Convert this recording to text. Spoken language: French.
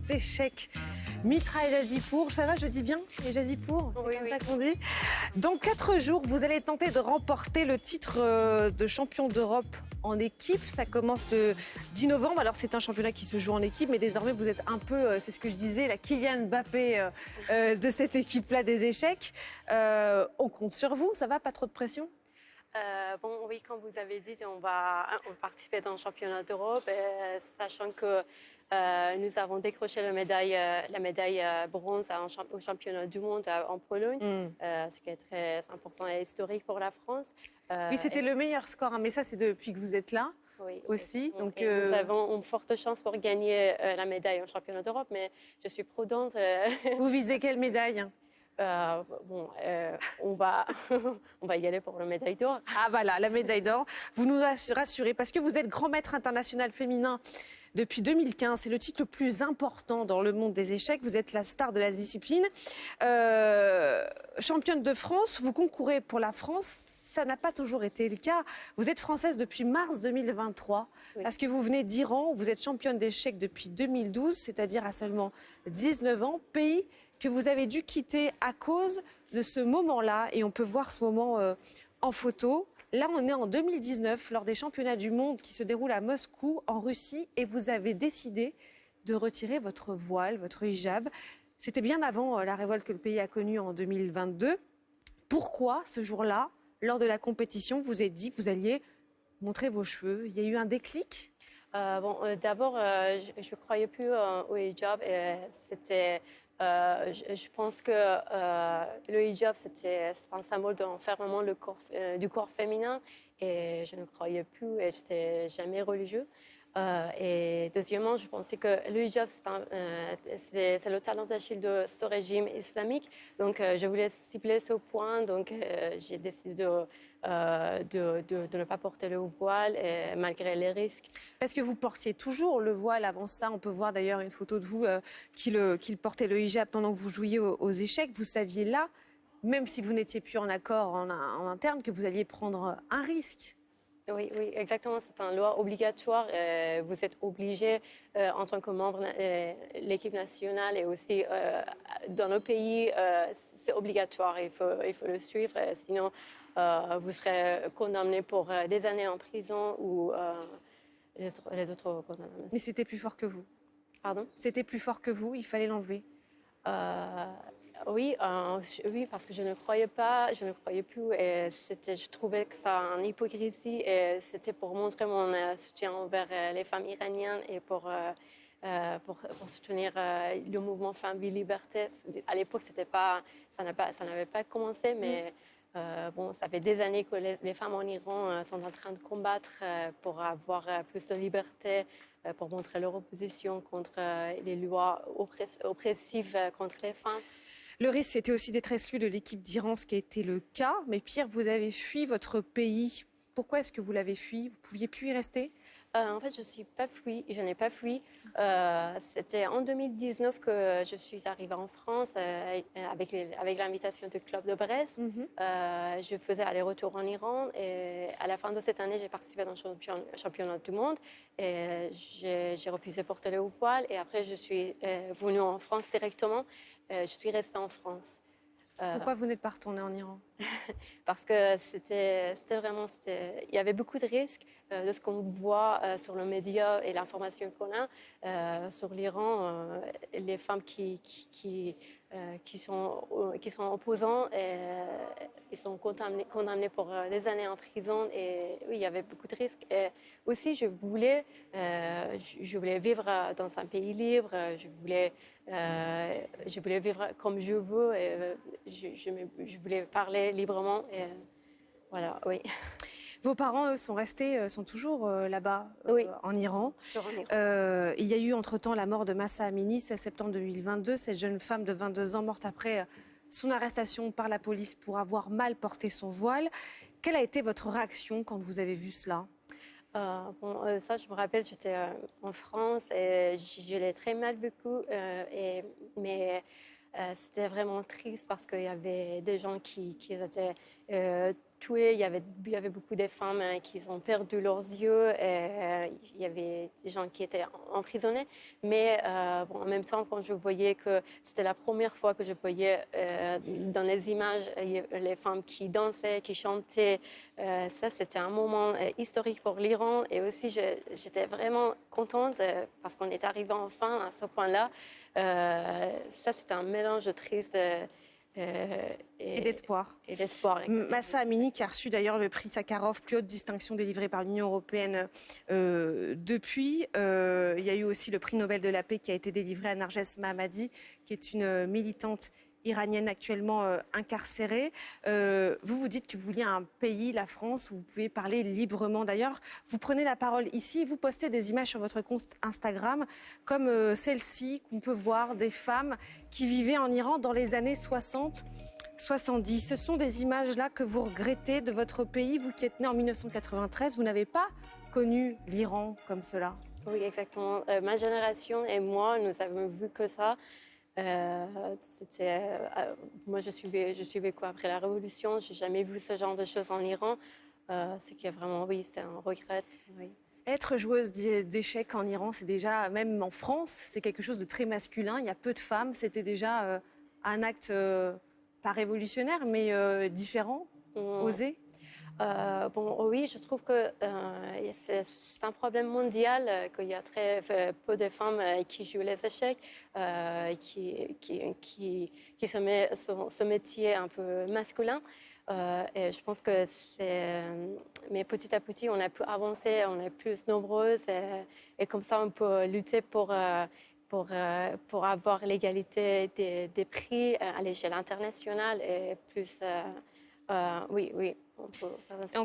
d'échecs. Mitra et Jazipour, ça va, je dis bien? Et Jazipour, c'est comme ça qu'on dit. Dans 4 jours, vous allez tenter de remporter le titre de champion d'Europe en équipe. Ça commence le 10 novembre. Alors, c'est un championnat qui se joue en équipe, mais désormais, vous êtes un peu, c'est ce que je disais, la Kylian Mbappé de cette équipe-là des échecs. On compte sur vous, ça va? Pas trop de pression? Oui, comme vous avez dit, on va participer dans le championnat d'Europe, sachant que nous avons décroché la médaille bronze au championnat du monde en Pologne, ce qui est très important et historique pour la France. Oui, c'était le meilleur score, hein, mais ça, c'est depuis que vous êtes là aussi. Donc, nous avons une forte chance pour gagner la médaille au championnat d'Europe, mais je suis prudente. Vous visez quelle médaille? On va y aller pour la médaille d'or. Ah voilà, la médaille d'or. Vous nous rassurez parce que vous êtes grand maître international féminin depuis 2015. C'est le titre le plus important dans le monde des échecs. Vous êtes la star de la discipline. Championne de France, vous concourez pour la France. Ça n'a pas toujours été le cas. Vous êtes française depuis mars 2023, parce que vous venez d'Iran. Vous êtes championne d'échecs depuis 2012, c'est-à-dire à seulement 19 ans, pays que vous avez dû quitter à cause de ce moment-là. Et on peut voir ce moment en photo. Là, on est en 2019, lors des championnats du monde qui se déroulent à Moscou, en Russie. Et vous avez décidé de retirer votre voile, votre hijab. C'était bien avant la révolte que le pays a connue en 2022. Pourquoi, ce jour-là, lors de la compétition, vous avez dit que vous alliez montrer vos cheveux? Il y a eu un déclic? D'abord, je ne croyais plus au hijab. Je pense que le hijab, c'est un symbole d'enfermement du corps féminin, et je ne croyais plus et je n'étais jamais religieux. Et deuxièmement, je pensais que le hijab, c'est le talon d'Achille de ce régime islamique. Donc, je voulais cibler ce point. Donc, j'ai décidé de ne pas porter le voile, malgré les risques. Parce que vous portiez toujours le voile avant ça. On peut voir d'ailleurs une photo de vous qui portait le hijab pendant que vous jouiez aux échecs. Vous saviez là, même si vous n'étiez plus en accord en interne, que vous alliez prendre un risque. Oui, exactement. C'est une loi obligatoire. Vous êtes obligé, en tant que membre de l'équipe nationale et aussi dans le pays, c'est obligatoire. Il faut le suivre. Sinon, vous serez condamné pour des années en prison ou les autres condamnations. Mais c'était plus fort que vous. Pardon? C'était plus fort que vous. Il fallait l'enlever. Oui, parce que je ne croyais plus, et je trouvais que ça une hypocrisie, et c'était pour montrer mon soutien envers les femmes iraniennes et pour soutenir le mouvement Femmes Vie Liberté. À l'époque, ça n'avait pas commencé, mais ça fait des années que les femmes en Iran sont en train de combattre pour avoir plus de liberté, pour montrer leur opposition contre les lois oppressives contre les femmes. Le risque, c'était aussi d'être exclu de l'équipe d'Iran, ce qui a été le cas. Mais Pierre, vous avez fui votre pays. Pourquoi est-ce que vous l'avez fui? Vous ne pouviez plus y rester? En fait, je n'ai pas fui. C'était en 2019 que je suis arrivée en France avec l'invitation du club de Brest. Je faisais aller-retour en Iran, et à la fin de cette année, j'ai participé dans le championnat du monde. Et j'ai refusé de porter le voile, et après, je suis venue en France directement. Je suis restée en France. Pourquoi vous n'êtes pas retournée en Iran? Parce que il y avait beaucoup de risques de ce qu'on voit sur le média et l'information qu'on a sur l'Iran. Les femmes qui sont opposants, ils sont condamnés pour des années en prison. Et oui, il y avait beaucoup de risques. Et aussi, je voulais vivre dans un pays libre. Je voulais vivre comme je veux. Et je voulais parler librement. Et voilà, oui. Vos parents, eux, sont toujours là-bas, en Iran. Il y a eu entre-temps la mort de Mahsa Amini, 16 septembre 2022, cette jeune femme de 22 ans morte après son arrestation par la police pour avoir mal porté son voile. Quelle a été votre réaction quand vous avez vu cela? Ça, je me rappelle, j'étais en France et je l'ai très mal vécu. Mais c'était vraiment triste parce qu'il y avait des gens qui étaient tués. Il y avait beaucoup de femmes qui ont perdu leurs yeux. Et, il y avait des gens qui étaient emprisonnés. Mais bon, en même temps, quand je voyais que c'était la première fois que je voyais dans les images les femmes qui dansaient, qui chantaient, ça, c'était un moment historique pour l'Iran. Et aussi, j'étais vraiment contente parce qu'on est arrivé enfin à ce point-là. Ça, c'était un mélange triste et d'espoir. Et d'espoir. Mahsa Amini, qui a reçu d'ailleurs le prix Sakharov, plus haute distinction délivrée par l'Union européenne depuis. Il y a eu aussi le prix Nobel de la paix qui a été délivré à Narges Mohammadi, qui est une militante iranienne actuellement incarcérée. Vous vous dites que vous vouliez un pays, la France, où vous pouvez parler librement. D'ailleurs, vous prenez la parole ici, vous postez des images sur votre compte Instagram, comme celle-ci, qu'on peut voir des femmes qui vivaient en Iran dans les années 60. 70. Ce sont des images-là que vous regrettez de votre pays, vous qui êtes né en 1993. Vous n'avez pas connu l'Iran comme cela. Oui, exactement. Ma génération et moi, nous avons vu que ça. Moi, je suis quoi après la Révolution. J'ai jamais vu ce genre de choses en Iran. Ce qui est vraiment, oui, c'est un regret. Oui. Être joueuse d'échecs en Iran, c'est déjà, même en France, c'est quelque chose de très masculin. Il y a peu de femmes. C'était déjà un acte pas révolutionnaire, mais différent, osé. Bon, oui, je trouve que c'est un problème mondial, qu'il y a très peu de femmes qui jouent les échecs, qui se met ce métier un peu masculin. Et je pense que c'est... Mais petit à petit, on a pu avancer, on est plus nombreuses et comme ça, on peut lutter pour avoir l'égalité des prix à l'échelle internationale et plus... oui, oui. On peut avancer.